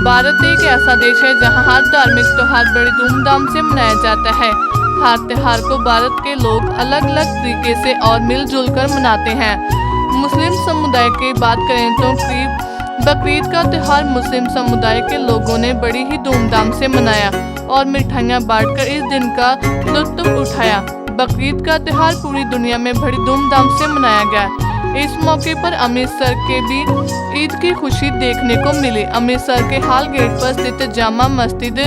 भारत एक ऐसा देश है जहां हर धार्मिक त्योहार बड़ी धूमधाम से मनाया जाता है। हर त्योहार को भारत के लोग अलग अलग तरीके से और मिलजुल कर मनाते हैं। मुस्लिम समुदाय की बात करें तो बकरीद का त्योहार मुस्लिम समुदाय के लोगों ने बड़ी ही धूमधाम से मनाया और मिठाइयाँ बांटकर इस दिन का लुत्फ उठाया। बकरीद का त्योहार पूरी दुनिया में बड़ी धूमधाम से मनाया गया। इस मौके पर अमृतसर के भी ईद की खुशी देखने को मिली। अमृतसर के हाल गेट पर स्थित जामा मस्जिद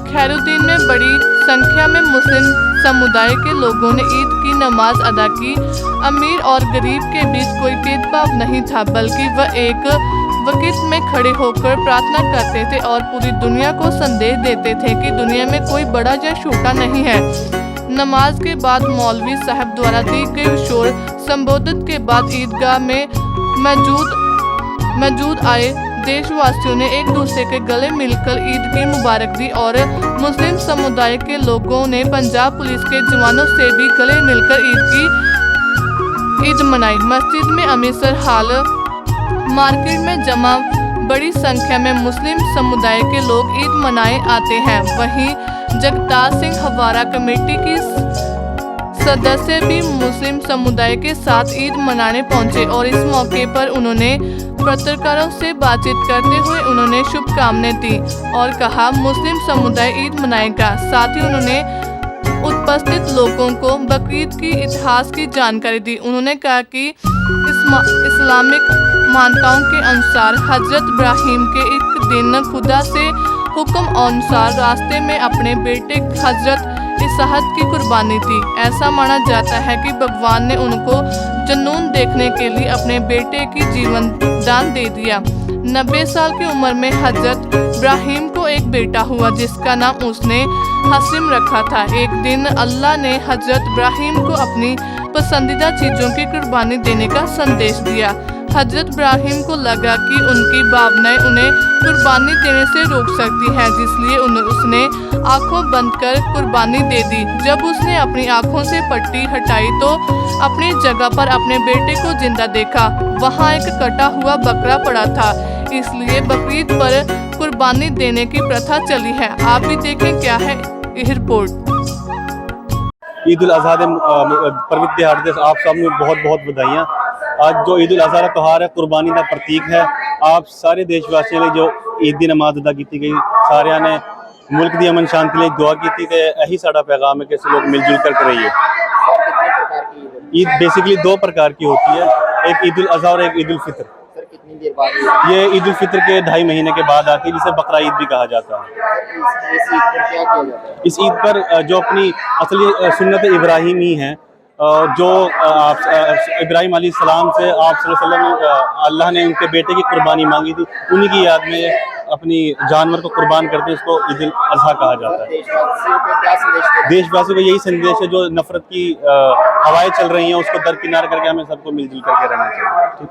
खैरुद्दीन में बड़ी संख्या में मुस्लिम समुदाय के लोगों ने ईद की नमाज अदा की। अमीर और गरीब के बीच कोई भेदभाव नहीं था, बल्कि वह एक वक़्त में खड़े होकर प्रार्थना करते थे और पूरी दुनिया को संदेश देते थे कि दुनिया में कोई बड़ा या छोटा नहीं है। नमाज के बाद मौलवी साहब द्वारा दी गई शोर संबोधित के बाद ईदगाह में मौजूद आए देशवासियों ने एक दूसरे के गले मिलकर ईद की मुबारक दी और मुस्लिम समुदाय के लोगों ने पंजाब पुलिस के जवानों से भी गले मिलकर ईद मनाई। मस्जिद में अमृतसर हाल मार्केट में जमा बड़ी संख्या में मुस्लिम समुदाय के लोग ईद मनाए आते हैं। वहीं जगतार सिंह हवारा कमेटी की सदस्य भी मुस्लिम समुदाय के साथ ईद मनाने पहुंचे और इस मौके पर उन्होंने पत्रकारों से बातचीत करते हुए उन्होंने शुभकामनाएं दी और कहा मुस्लिम समुदाय ईद मनाएगा। साथ ही उन्होंने उपस्थित लोगों को बकरीद की इतिहास की जानकारी दी। उन्होंने कहा कि इस्लामिक मान्यताओं के अनुसार हजरत इब्राहिम के एक दिन खुदा से हुक्म अनुसार रास्ते में अपने बेटे हजरत इसहाक की कुर्बानी दी। ऐसा माना जाता है कि भगवान ने उनको जुनून देखने के लिए अपने बेटे की जीवन दान दे दिया। 90 साल की उम्र में हजरत इब्राहिम को एक बेटा हुआ जिसका नाम उसने हाशिम रखा था। एक दिन अल्लाह ने हजरत इब्राहिम को अपनी पसंदीदा चीज़ों की कुर्बानी देने का संदेश दिया। हजरत इब्राहिम को लगा कि उनकी भावनाएं उन्हें कुर्बानी देने से रोक सकती हैं, जिसलिए उसने आंखों बंद कर कुर्बानी दे दी। जब उसने अपनी आंखों से पट्टी हटाई तो अपनी जगह पर अपने बेटे को जिंदा देखा। वहाँ एक कटा हुआ बकरा पड़ा था, इसलिए बकरीद पर कुर्बानी देने की प्रथा चली है। आप भी देखें क्या है यह रिपोर्ट। ईद उल अज़हा पवित्र दिहाड़े दे आप सबनूं बहुत बहुत बधाइयां। आज जो ईद उल अज़हा का त्यौहार है कुर्बानी का प्रतीक है। आप सारे देशवासियों ने जो ईद की नमाज अदा की गई, सारिया ने मुल्क की अमन शांति लिए दुआ की। यही साड़ा पैगाम है कि लोग मिलजुल कर रहिए। ईद बेसिकली दो प्रकार की होती है, एक ईद उल अज़हा और एक ईद उल फितर। कितनी देर बाद ये ईद उल फितर के 2.5 महीने के बाद आती है, जिसे बकरा ईद भी कहा जाता है। इस ईद पर क्या किया जाता है? इस ईद पर जो अपनी असली सुन्नत इब्राहिमी है, जो इब्राहिम अलैहिस्सलाम से आप सल्लल्लाहु अलैहि वसल्लम अल्लाह ने उनके बेटे की कुर्बानी मांगी थी, उन्हीं की याद में अपनी जानवर को कुर्बान करते हैं। उसको ईद उल अज़हा कहा जाता है। देशवासियों को यही संदेश है, जो नफरत की हवाएं चल रही हैं उसको दरकिनार करके हमें सबको मिलजुल करके रहना चाहिए।